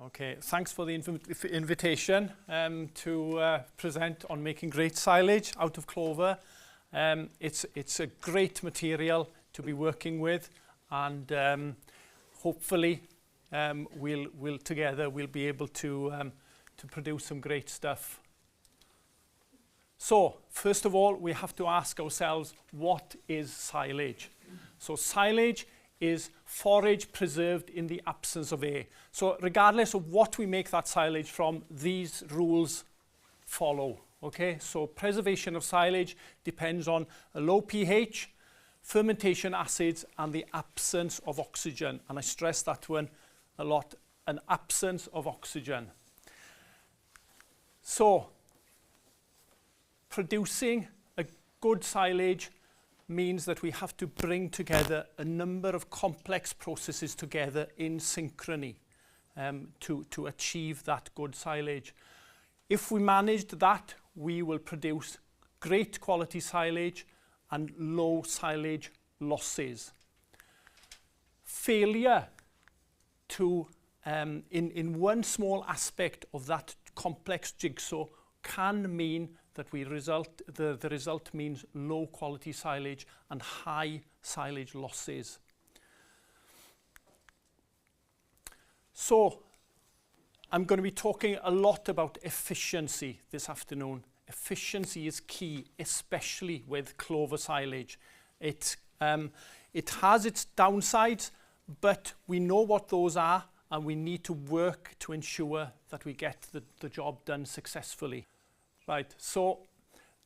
Okay, thanks for the invitation to present on making great silage out of clover. It's a great material to be working with, and hopefully we'll together be able to produce some great stuff. So first of all, we have to ask ourselves, what is silage? So silage is forage preserved in the absence of air. So regardless of what we make that silage from, these rules follow. Okay, so preservation of silage depends on a low pH, fermentation acids, and the absence of oxygen. And I stress that one a lot, an absence of oxygen. So producing a good silage means that we have to bring together a number of complex processes together in synchrony to achieve that good silage. If we managed that, we will produce great quality silage and low silage losses. Failure to, in one small aspect of that complex jigsaw can mean that the result means low quality silage and high silage losses. So I'm going to be talking a lot about efficiency this afternoon. Efficiency is key, especially with clover silage. It has its downsides, but we know what those are, and we need to work to ensure that we get the job done successfully. Right, so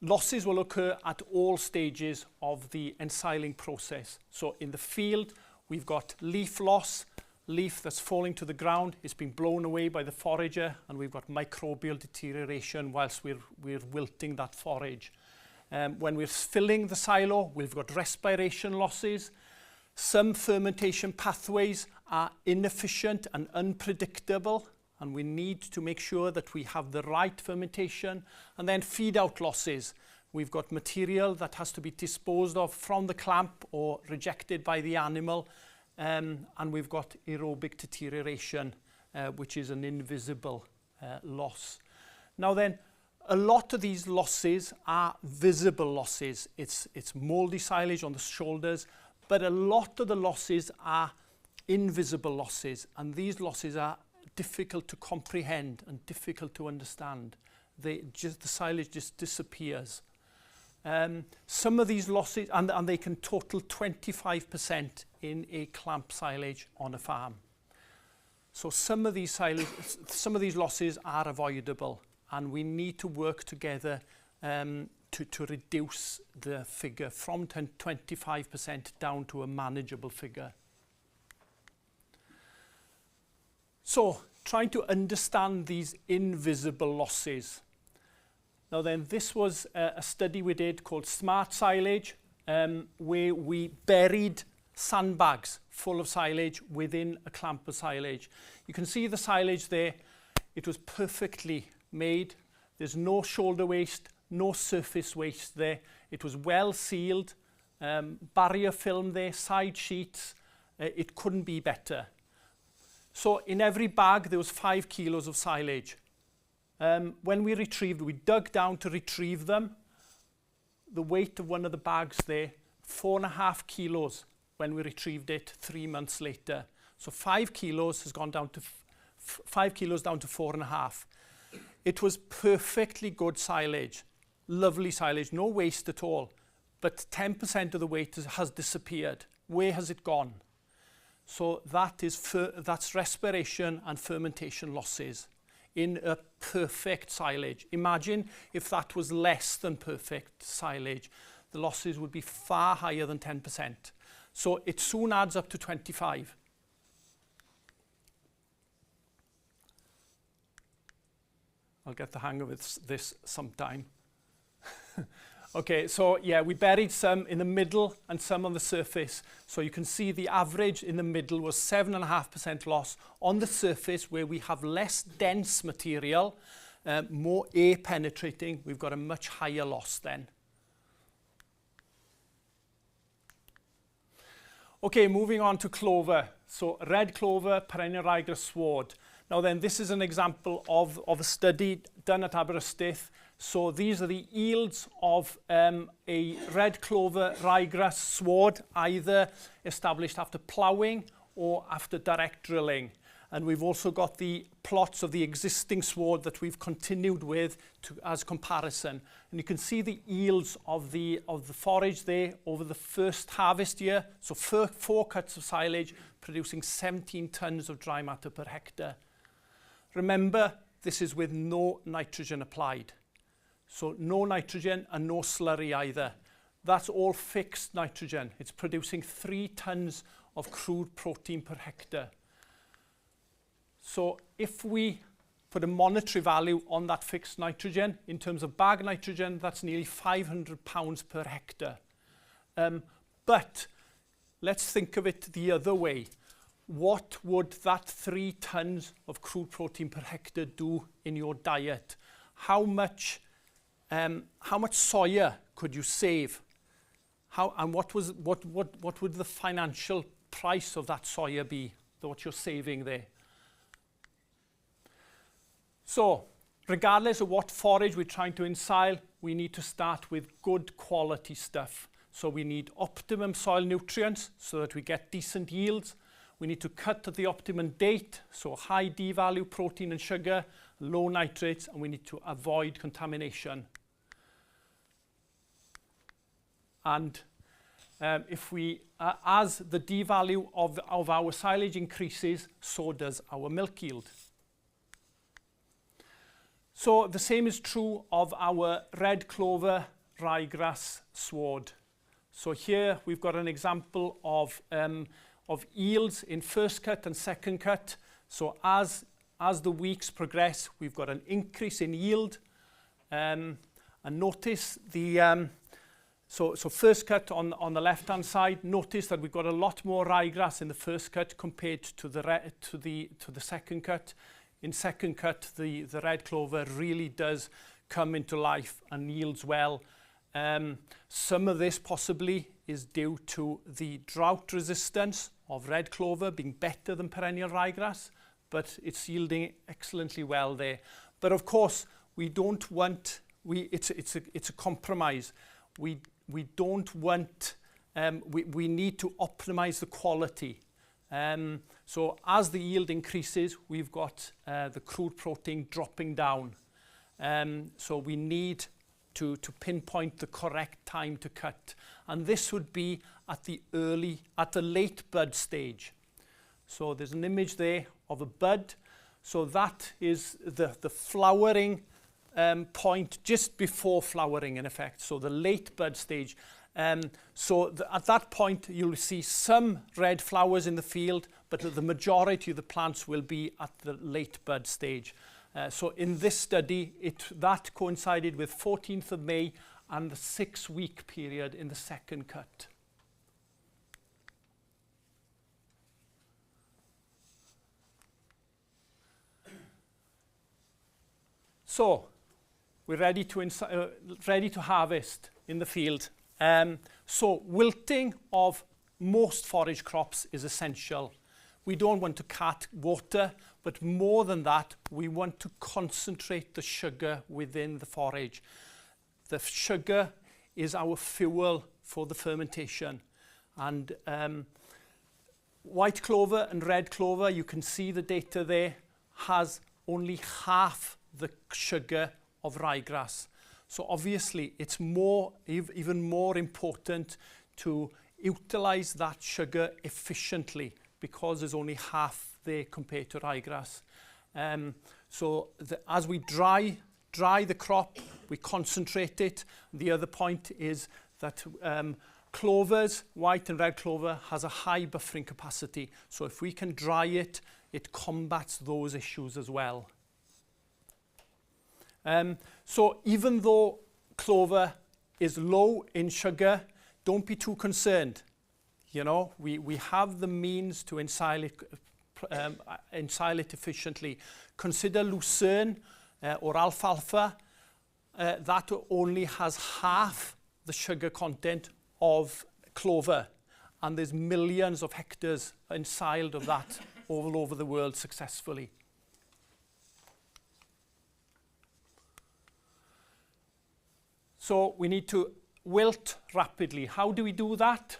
losses will occur at all stages of the ensiling process. So in the field, we've got leaf loss, leaf that's falling to the ground, it's been blown away by the forager, and we've got microbial deterioration whilst we're wilting that forage. When we're filling the silo, we've got respiration losses. Some fermentation pathways are inefficient and unpredictable, and we need to make sure that we have the right fermentation. And then feed out losses. We've got material that has to be disposed of from the clamp or rejected by the animal, and we've got aerobic deterioration, which is an invisible loss. Now then, a lot of these losses are visible losses. It's mouldy silage on the shoulders, but a lot of the losses are invisible losses, and these losses are difficult to comprehend and difficult to understand. The silage just disappears. Some of these losses, and they can total 25% in a clamp silage on a farm. So some of these losses are avoidable, and we need to work together to reduce the figure from 25% down to a manageable figure. So, trying to understand these invisible losses. Now then, this was a study we did called Smart Silage, where we buried sandbags full of silage within a clamp of silage. You can see the silage there. It was perfectly made. There's no shoulder waste, no surface waste there. It was well sealed, barrier film there, side sheets. It couldn't be better. So in every bag, there was 5 kilos of silage. When we dug down to retrieve them. The weight of one of the bags there, 4.5 kilos when we retrieved it 3 months later. So 5 kilos has gone down to 5 kilos down to 4.5. It was perfectly good silage, lovely silage, no waste at all. But 10% of the weight has disappeared. Where has it gone? So that's respiration and fermentation losses in a perfect silage. Imagine if that was less than perfect silage. The losses would be far higher than 10%. So it soon adds up to 25. I'll get the hang of this sometime. Okay, so yeah, we buried some in the middle and some on the surface. So you can see the average in the middle was 7.5% loss. On the surface, where we have less dense material, more air penetrating, we've got a much higher loss then. Okay, moving on to clover. So red clover, perennial ryegrass sward. Now then, this is an example of a study done at Aberystwyth. So these are the yields of a red clover ryegrass sward, either established after ploughing or after direct drilling. And we've also got the plots of the existing sward that we've continued with as comparison. And you can see the yields of the forage there over the first harvest year. So 4 cuts of silage producing 17 tonnes of dry matter per hectare. Remember, this is with no nitrogen applied. So no nitrogen and no slurry either. That's all fixed nitrogen. It's producing 3 tonnes of crude protein per hectare. So if we put a monetary value on that fixed nitrogen, in terms of bag nitrogen, that's nearly £500 per hectare. But let's think of it the other way. What would that 3 tonnes of crude protein per hectare do in your diet? How much soya could you save? And what would the financial price of that soya be, what you're saving there? So, regardless of what forage we're trying to ensile, we need to start with good quality stuff. So we need optimum soil nutrients so that we get decent yields. We need to cut at the optimum date, so high D-value protein and sugar, low nitrates, and we need to avoid contamination. And as the D-value of our silage increases, so does our milk yield. So the same is true of our red clover ryegrass sward. So here we've got an example of yields in first cut and second cut. So as the weeks progress, we've got an increase in yield. And notice the so first cut on the left-hand side. Notice that we've got a lot more ryegrass in the first cut compared to the second cut. In second cut, the red clover really does come into life and yields well. Some of this possibly is due to the drought resistance of red clover being better than perennial ryegrass, but it's yielding excellently well there. But of course, we don't want, it's a compromise. We don't want, we need to optimize the quality. So as the yield increases, we've got the crude protein dropping down. So we need to pinpoint the correct time to cut. And this would be at the late bud stage. So there's an image there of a bud. So that is the flowering point just before flowering in effect. So the late bud stage. At that point, you'll see some red flowers in the field, but the majority of the plants will be at the late bud stage. So in this study, that coincided with 14th of May and the 6-week period in the second cut. So we're ready to harvest in the field. So wilting of most forage crops is essential. We don't want to cut water, but more than that, we want to concentrate the sugar within the forage. The sugar is our fuel for the fermentation. And white clover and red clover, you can see the data there, has only half the sugar of ryegrass. So obviously, it's even more important to utilize that sugar efficiently because there's only half there compared to ryegrass. As we dry the crop, we concentrate it. The other point is that clovers, white and red clover, has a high buffering capacity. So if we can dry it, it combats those issues as well. So even though clover is low in sugar, don't be too concerned. You know, we have the means to ensile it efficiently. Consider lucerne or alfalfa. That only has half the sugar content of clover. And there's millions of hectares ensiled of that all over the world successfully. So we need to wilt rapidly. How do we do that?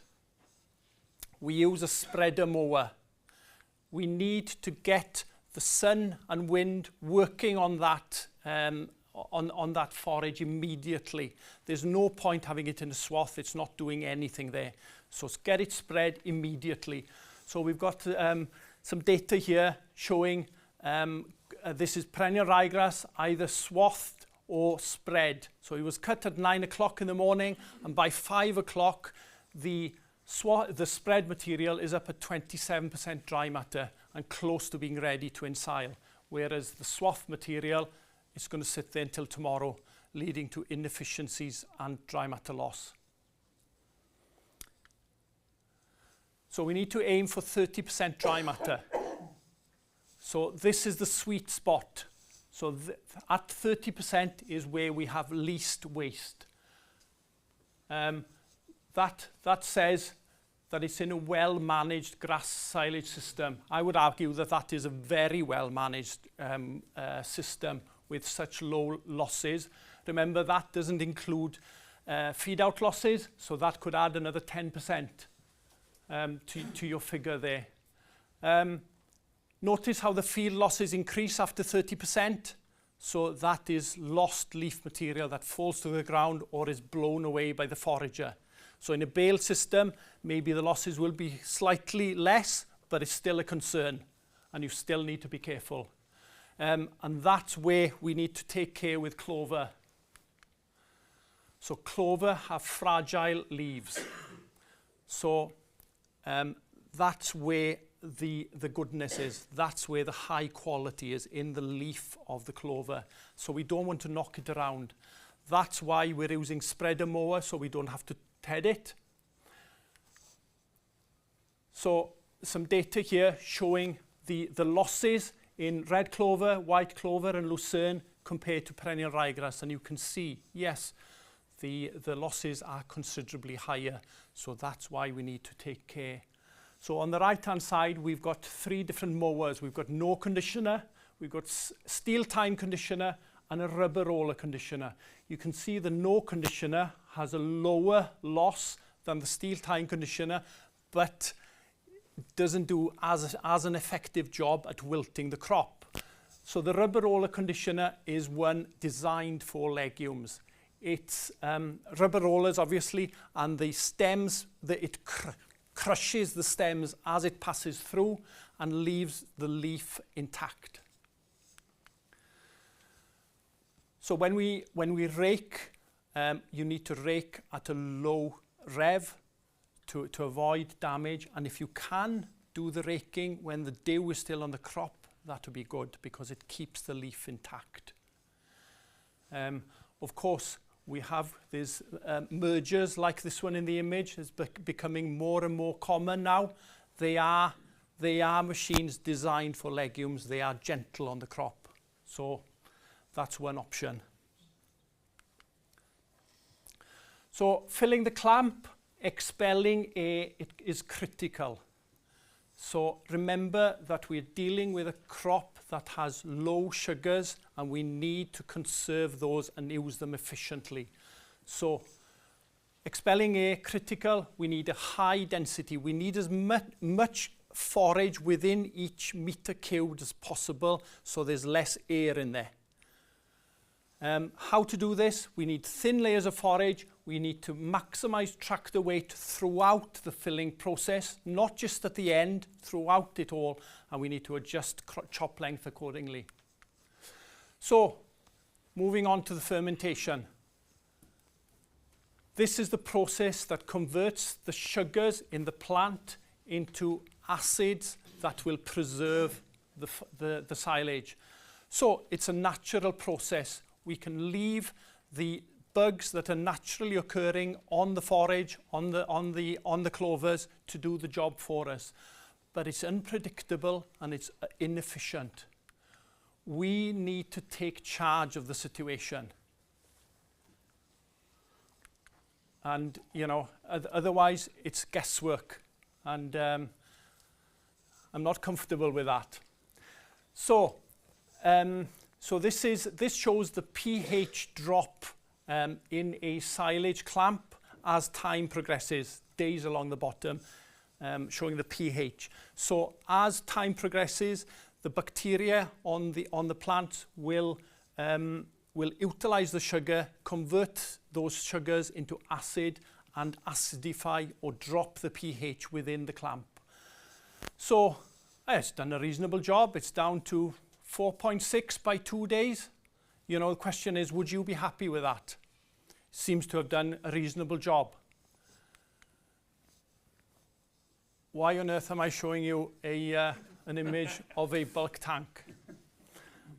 We use a spreader mower. We need to get the sun and wind working on that on that forage immediately. There's no point having it in a swath. It's not doing anything there. So get it spread immediately. So we've got some data here showing this is perennial ryegrass, either swathed or spread. So it was cut at 9 o'clock in the morning, and by 5 o'clock, the spread material is up at 27% dry matter and close to being ready to ensile, whereas the swath material is going to sit there until tomorrow, leading to inefficiencies and dry matter loss. So we need to aim for 30% dry matter. So this is the sweet spot. So at 30% is where we have least waste. That says that it's in a well-managed grass silage system. I would argue that that is a very well-managed system with such low losses. Remember, that doesn't include feed-out losses, so that could add another 10% to your figure there. Notice how the field losses increase after 30%. So that is lost leaf material that falls to the ground or is blown away by the forager. So in a bale system, maybe the losses will be slightly less, but it's still a concern, and you still need to be careful. And that's where we need to take care with clover. So clover have fragile leaves. So that's where the goodness is. That's where the high quality is, in the leaf of the clover. So we don't want to knock it around. That's why we're using spreader mower, so we don't have to head it. So some data here showing the losses in red clover, white clover and lucerne compared to perennial ryegrass, and you can see, yes, the losses are considerably higher. So that's why we need to take care. So on the right-hand side, we've got 3 different mowers. We've got no conditioner, we've got steel time conditioner, and a rubber roller conditioner. You can see the no conditioner has a lower loss than the steel time conditioner, but doesn't do as an effective job at wilting the crop. So the rubber roller conditioner is one designed for legumes. It's rubber rollers, obviously, and the stems, it crushes the stems as it passes through and leaves the leaf intact. So when we rake, you need to rake at a low rev to avoid damage. And if you can do the raking when the dew is still on the crop, that would be good because it keeps the leaf intact. Of course, we have these mergers like this one in the image is becoming more and more common now. They are machines designed for legumes. They are gentle on the crop. So that's one option. So filling the clamp, expelling air, it is critical. So remember that we're dealing with a crop that has low sugars and we need to conserve those and use them efficiently. So expelling air, critical. We need a high density. We need as much forage within each meter cubed as possible so there's less air in there. How to do this? We need thin layers of forage. We need to maximize tractor weight throughout the filling process, not just at the end, throughout it all, and we need to adjust chop length accordingly. So, moving on to the fermentation. This is the process that converts the sugars in the plant into acids that will preserve the silage. So, it's a natural process. We can leave the bugs that are naturally occurring on the forage, on the clovers to do the job for us. But it's unpredictable and it's inefficient. We need to take charge of the situation. And, you know, otherwise it's guesswork. And I'm not comfortable with that. So, this shows the pH drop in a silage clamp as time progresses, days along the bottom, showing the pH. So as time progresses, the bacteria on the plant will utilize the sugar, convert those sugars into acid, and acidify or drop the pH within the clamp. So it's done a reasonable job. It's down to 4.6 by 2 days. You know, the question is, would you be happy with that? Seems to have done a reasonable job. Why on earth am I showing you an image of a bulk tank?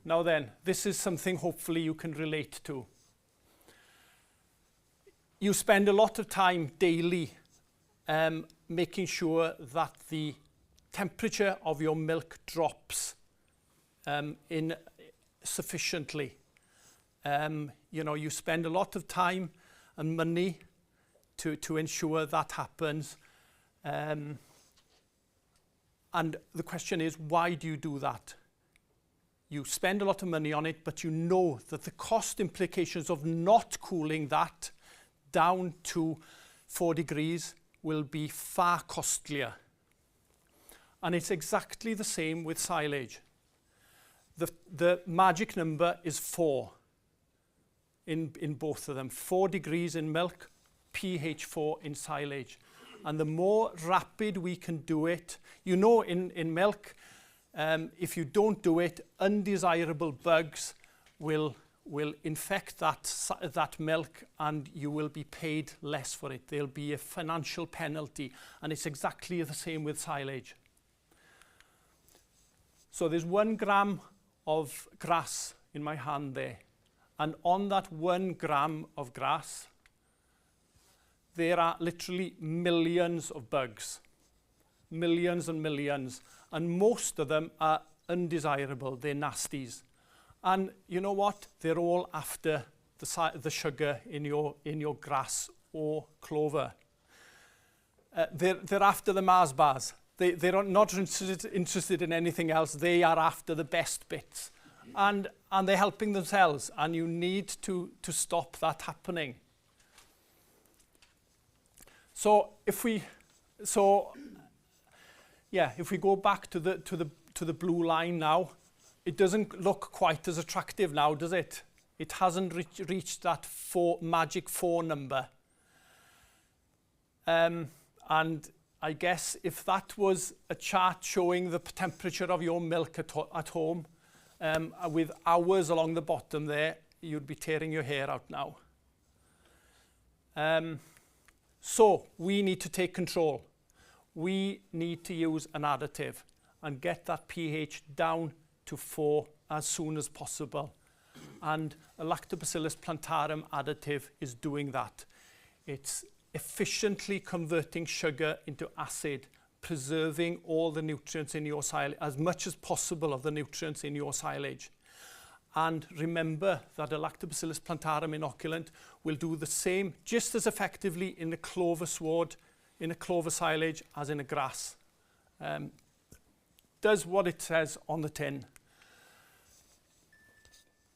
Now then, this is something hopefully you can relate to. You spend a lot of time daily making sure that the temperature of your milk drops in sufficiently. You know, you spend a lot of time and money to ensure that happens. And the question is, why do you do that? You spend a lot of money on it, but you know that the cost implications of not cooling that down to 4 degrees will be far costlier. And it's exactly the same with silage. The magic number is 4 in both of them. 4 degrees in milk, pH 4 in silage. And the more rapid we can do it, you know, in milk, if you don't do it, undesirable bugs will infect that milk, and you will be paid less for it. There'll be a financial penalty, and it's exactly the same with silage. So there's 1 gram of grass in my hand there, and on that 1 gram of grass, there are literally millions of bugs, millions and millions, and most of them are undesirable. They're nasties. And you know what? They're all after the sugar in your grass or clover. They're after the Mars bars. They're not interested in anything else. They are after the best bits. And they're helping themselves. And you need to stop that happening. So if we go back to the blue line now, it doesn't look quite as attractive now, does it? It hasn't reached that magic 4 number. And I guess if that was a chart showing the temperature of your milk at home, with hours along the bottom there, you'd be tearing your hair out now. So we need to take control. We need to use an additive and get that pH down to 4 as soon as possible. And a Lactobacillus plantarum additive is doing that. It's efficiently converting sugar into acid, preserving all the nutrients in your silage, as much as possible of the nutrients in your silage. And remember that a Lactobacillus plantarum inoculant will do the same just as effectively in a clover sward, in a clover silage, as in a grass. Does what it says on the tin.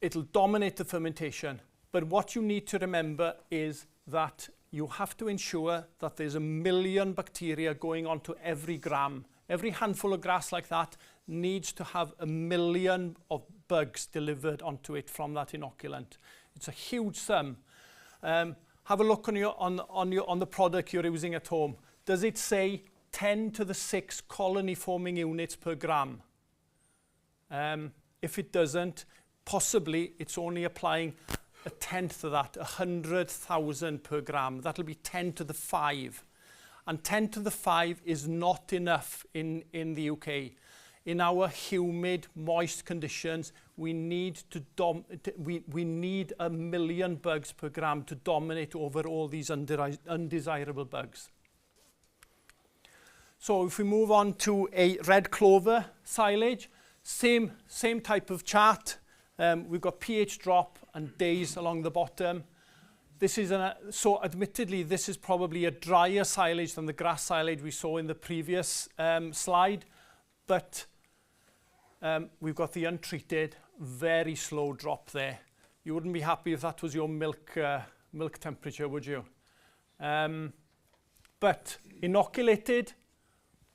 It'll dominate the fermentation. But what you need to remember is that you have to ensure that there's 1 million bacteria going onto every gram. Every handful of grass like that needs to have 1 million of bugs delivered onto it from that inoculant. It's a huge sum. Have a look on the product you're using at home. Does it say 10 to the 6 colony forming units per gram? If it doesn't, possibly it's only applying 1/10 of that, 100,000 per gram. That'll be 10 to the 5. And 10 to the 5 is not enough in the UK. In our humid, moist conditions, we need we need 1 million bugs per gram to dominate over all these undesirable bugs. So if we move on to a red clover silage, same type of chart. We've got pH drop and days along the bottom. This is so admittedly, this is probably a drier silage than the grass silage we saw in the previous slide, but we've got the untreated, very slow drop there. You wouldn't be happy if that was your milk temperature, would you? But inoculated,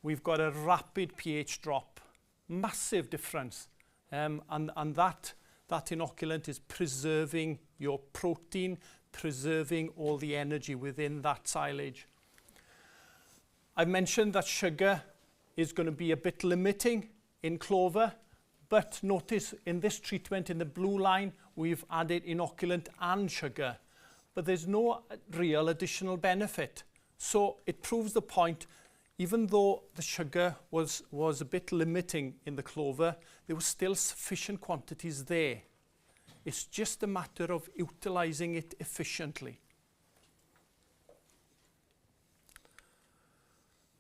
we've got a rapid pH drop, massive difference. And that inoculant is preserving your protein, preserving all the energy within that silage. I've mentioned that sugar is going to be a bit limiting in clover, but notice in this treatment, in the blue line, we've added inoculant and sugar, but there's no real additional benefit. So it proves the point, even though the sugar was a bit limiting in the clover, there were still sufficient quantities there. It's just a matter of utilizing it efficiently.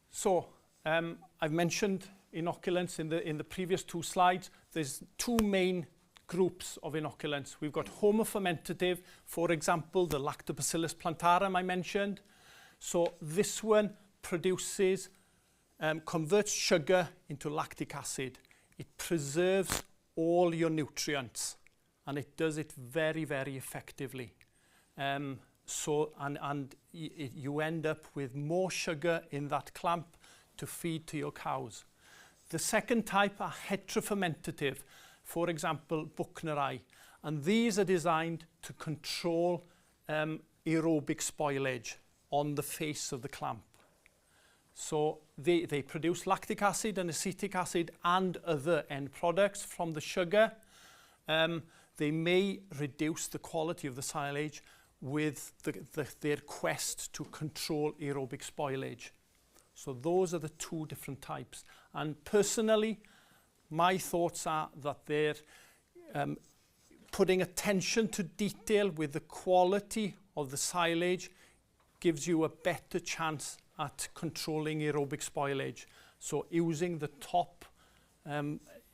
So I've mentioned inoculants in the previous two slides. There's two main groups of inoculants. We've got homofermentative, for example, the Lactobacillus plantarum I mentioned. So this one produces, converts sugar into lactic acid. It preserves all your nutrients, and it does it very, very effectively. You end up with more sugar in that clamp to feed to your cows. The second type are heterofermentative, for example, Buchneri, and these are designed to control aerobic spoilage on the face of the clamp. So they produce lactic acid and acetic acid and other end products from the sugar. They may reduce the quality of the silage with their quest to control aerobic spoilage. So those are the two different types. And personally, my thoughts are that they're putting attention to detail with the quality of the silage gives you a better chance at controlling aerobic spoilage. So using the top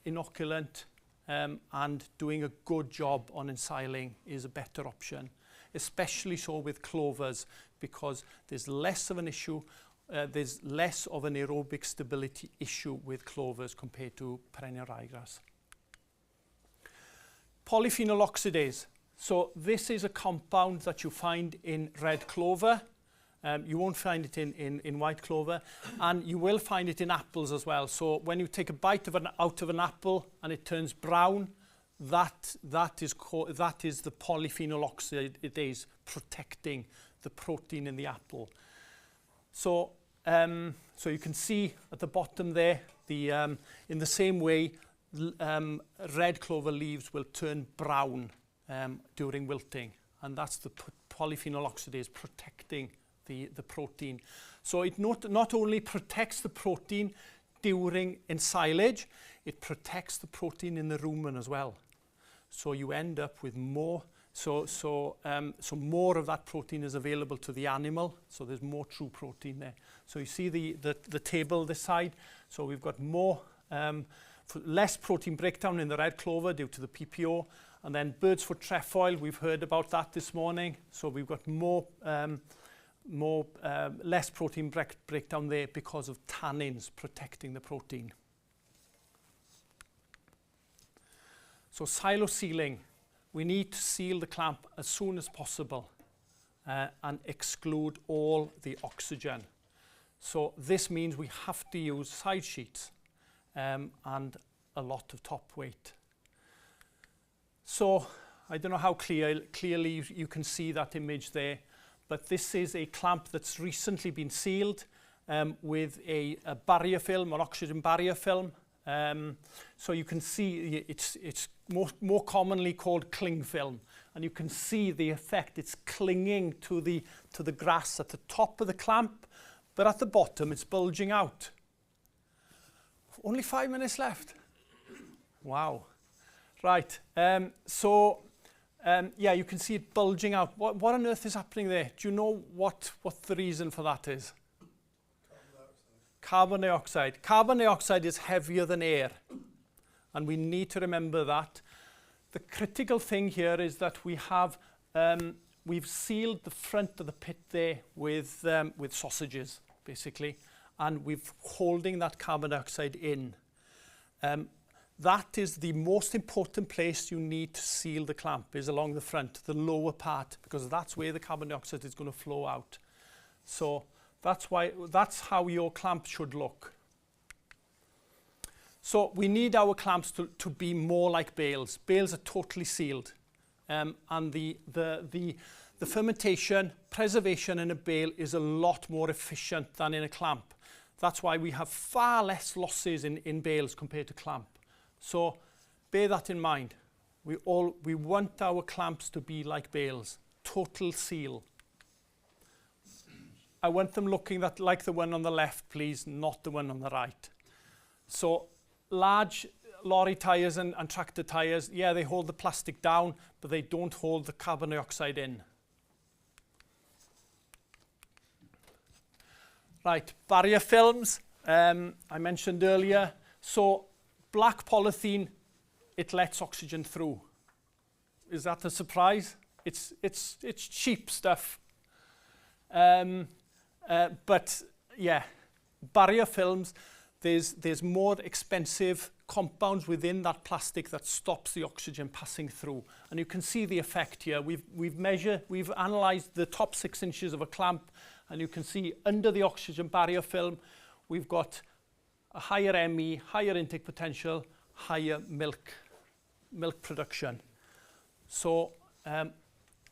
inoculant and doing a good job on ensiling is a better option, especially so with clovers, because there's less of an issue, there's less of an aerobic stability issue with clovers compared to perennial ryegrass. Polyphenol oxidase. So this is a compound that you find in red clover. You won't find it in white clover, and you will find it in apples as well. So when you take a bite out of an apple and it turns brown, that is the polyphenol oxidase protecting the protein in the apple. So you can see at the bottom there, in the same way, red clover leaves will turn brown during wilting, and that's the polyphenol oxidase protecting the protein. So it not only protects the protein during ensilage, it protects the protein in the rumen as well. So you end up with more. So more of that protein is available to the animal. So there's more true protein there. So you see the table this side. So we've got more, less protein breakdown in the red clover due to the PPO. And then bird's foot trefoil, we've heard about that this morning. So we've got less protein breakdown there because of tannins protecting the protein. So silo sealing, we need to seal the clamp as soon as possible and exclude all the oxygen. So this means we have to use side sheets and a lot of top weight. So I don't know how clearly you can see that image there, but this is a clamp that's recently been sealed with a barrier film, an oxygen barrier film. So you can see it's more commonly called cling film, and you can see the effect. It's clinging to the grass at the top of the clamp, but at the bottom it's bulging out. Only 5 minutes left. Wow. Right. Yeah, you can see it bulging out. What on earth is happening there? Do you know what the reason for that is? Carbon dioxide. Carbon dioxide is heavier than air, and we need to remember that. The critical thing here is that we've sealed the front of the pit there with sausages, basically, and we're holding that carbon dioxide in. that is the most important place you need to seal the clamp, is along the front, the lower part, because that's where the carbon dioxide is going to flow out. So that's how your clamp should look. So we need our clamps to be more like bales. Bales are totally sealed. And the fermentation, preservation in a bale is a lot more efficient than in a clamp. That's why we have far less losses in bales compared to clamp. So bear that in mind. We want our clamps to be like bales, total seal. I want them looking like the one on the left, please, not the one on the right. So large lorry tyres and tractor tyres, yeah, they hold the plastic down, but they don't hold the carbon dioxide in. Right, barrier films, I mentioned earlier. So black polythene, it lets oxygen through. Is that a surprise? It's cheap stuff. But yeah, barrier films, there's more expensive compounds within that plastic that stops the oxygen passing through. And you can see the effect here. We've analysed the top 6 inches of a clamp, and you can see under the oxygen barrier film, we've got a higher ME, higher intake potential, higher milk production. So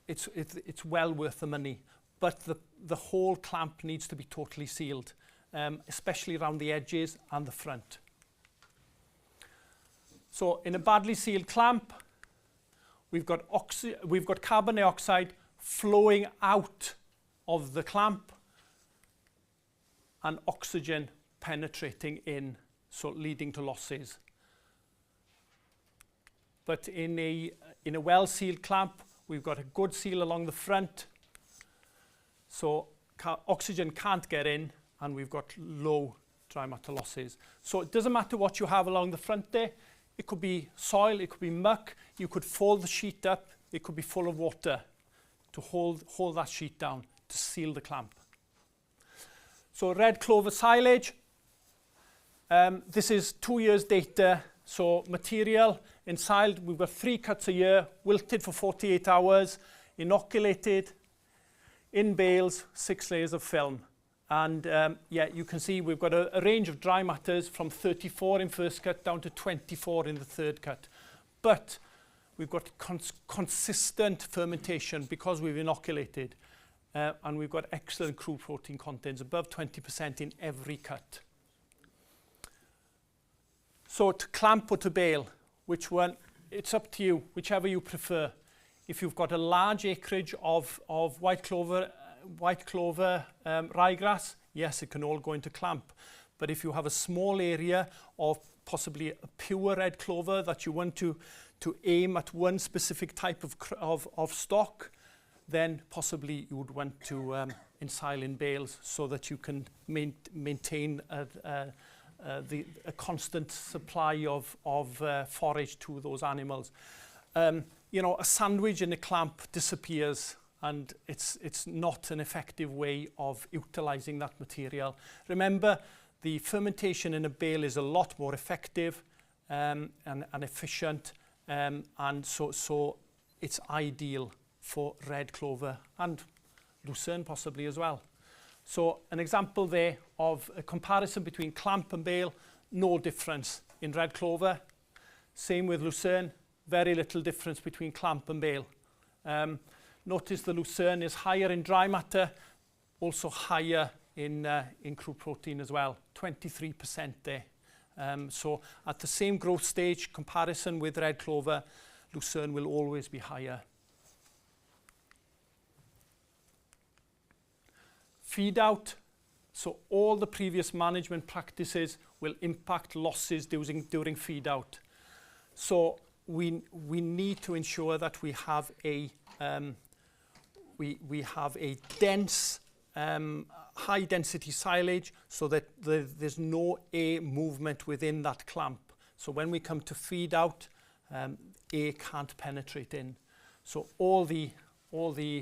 it's well worth the money. But the whole clamp needs to be totally sealed, especially around the edges and the front. So in a badly sealed clamp, we've got carbon dioxide flowing out of the clamp and oxygen penetrating in, so leading to losses. But in a well-sealed clamp, we've got a good seal along the front, so oxygen can't get in, and we've got low dry matter losses. So it doesn't matter what you have along the front there. It could be soil, it could be muck. You could fold the sheet up. It could be full of water to hold that sheet down, to seal the clamp. So red clover silage. This is 2 years data. So material inside, we've got 3 cuts a year, wilted for 48 hours, inoculated, in bales, 6 layers of film. And yeah, you can see we've got a range of dry matters from 34 in first cut down to 24 in the third cut. But we've got consistent fermentation because we've inoculated. And we've got excellent crude protein contents, above 20% in every cut. So to clamp or to bale, which one? It's up to you, whichever you prefer. If you've got a large acreage of white clover, ryegrass, yes, it can all go into clamp. But if you have a small area of possibly a pure red clover that you want to aim at one specific type of stock, then possibly you would want to ensile in bales so that you can maintain a constant supply of forage to those animals. You know, a sandwich in a clamp disappears, and it's not an effective way of utilising that material. Remember, the fermentation in a bale is a lot more effective and efficient, and so it's ideal for red clover and lucerne possibly as well. So an example there of a comparison between clamp and bale, no difference in red clover. Same with lucerne, very little difference between clamp and bale. Notice the lucerne is higher in dry matter, also higher in crude protein as well, 23% there. So at the same growth stage comparison with red clover, lucerne will always be higher. Feed out, so all the previous management practices will impact losses during feed out. So we need to ensure that we have a dense, high density silage so that there's no air movement within that clamp. So when we come to feed out, air can't penetrate in. So all the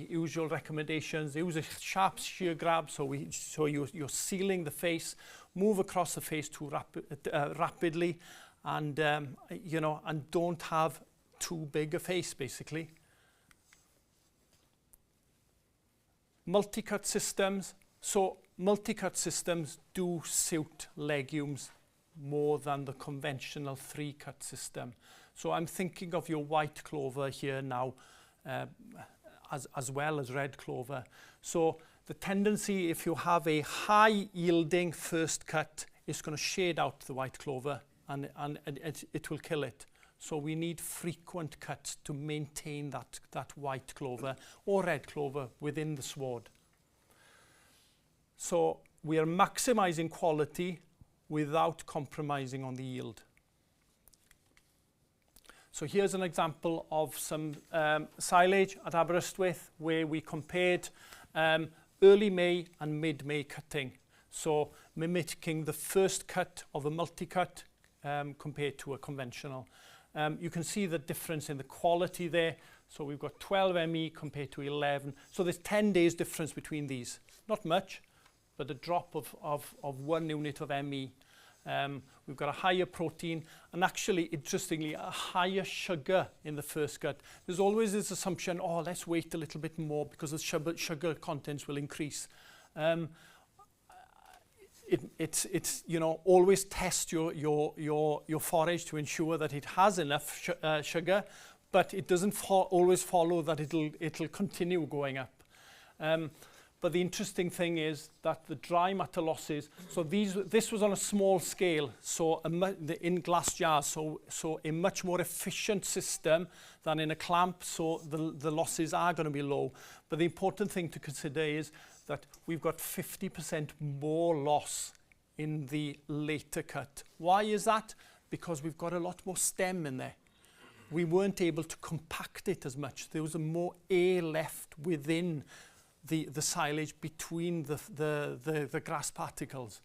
usual recommendations, use a sharp shear grab so you're sealing the face, move across the face too rapidly, and you know, and don't have too big a face basically. Multi-cut systems. So multi-cut systems do suit legumes more than the conventional 3-cut system. So I'm thinking of your white clover here now, as well as red clover. So the tendency, if you have a high yielding first cut, it's going to shade out the white clover and it will kill it. So we need frequent cuts to maintain that white clover or red clover within the sward. So we are maximizing quality without compromising on the yield. So here's an example of some silage at Aberystwyth where we compared early May and mid-May cutting. So mimicking the first cut of a multi-cut compared to a conventional. You can see the difference in the quality there. So we've got 12 ME compared to 11. So there's 10 days difference between these. Not much, but a drop of 1 unit of ME. We've got a higher protein and actually, interestingly, a higher sugar in the first cut. There's always this assumption, oh, let's wait a little bit more because the sugar contents will increase. It's you know, always test your forage to ensure that it has enough sugar, but it doesn't always follow that it'll continue going up. But the interesting thing is that the dry matter losses, so this was on a small scale, so in glass jars, so a much more efficient system than in a clamp, so the losses are going to be low. But the important thing to consider is that we've got 50% more loss in the later cut. Why is that? Because we've got a lot more stem in there. We weren't able to compact it as much. There was more air left within the silage between the grass particles.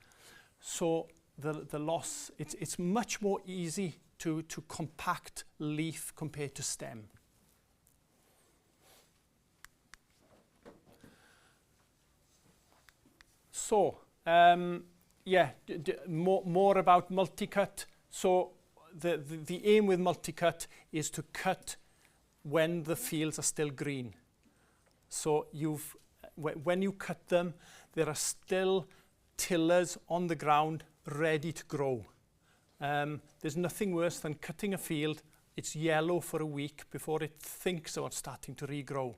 So the loss, it's much more easy to compact leaf compared to stem. So, yeah, more about multi-cut. So the aim with multi-cut is to cut when the fields are still green. So when you cut them, there are still tillers on the ground ready to grow. There's nothing worse than cutting a field, it's yellow for a week before it thinks about starting to regrow.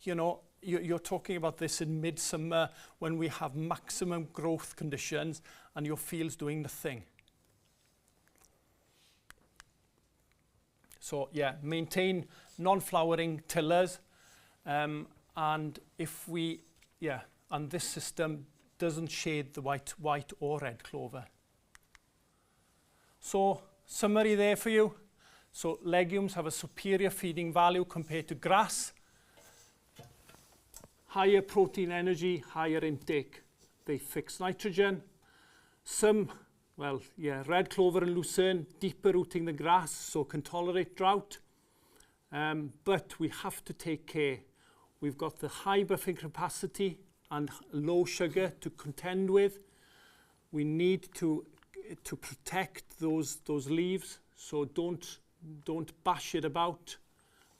You know, you're talking about this in midsummer when we have maximum growth conditions and your field's doing nothing. So yeah, maintain non-flowering tillers. And if we, yeah, and this system doesn't shade the white or red clover. So summary there for you. So legumes have a superior feeding value compared to grass. Higher protein energy, higher intake. They fix nitrogen. Some, well, yeah, red clover and lucerne, deeper rooting than grass, so can tolerate drought. But we have to take care. We've got the high buffering capacity and low sugar to contend with. We need to protect those leaves, so don't bash it about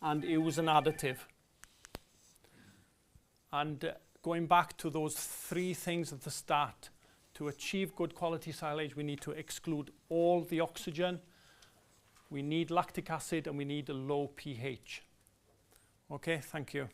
and use an additive. And going back to those 3 things at the start, to achieve good quality silage, we need to exclude all the oxygen, we need lactic acid, and we need a low pH. Okay, thank you.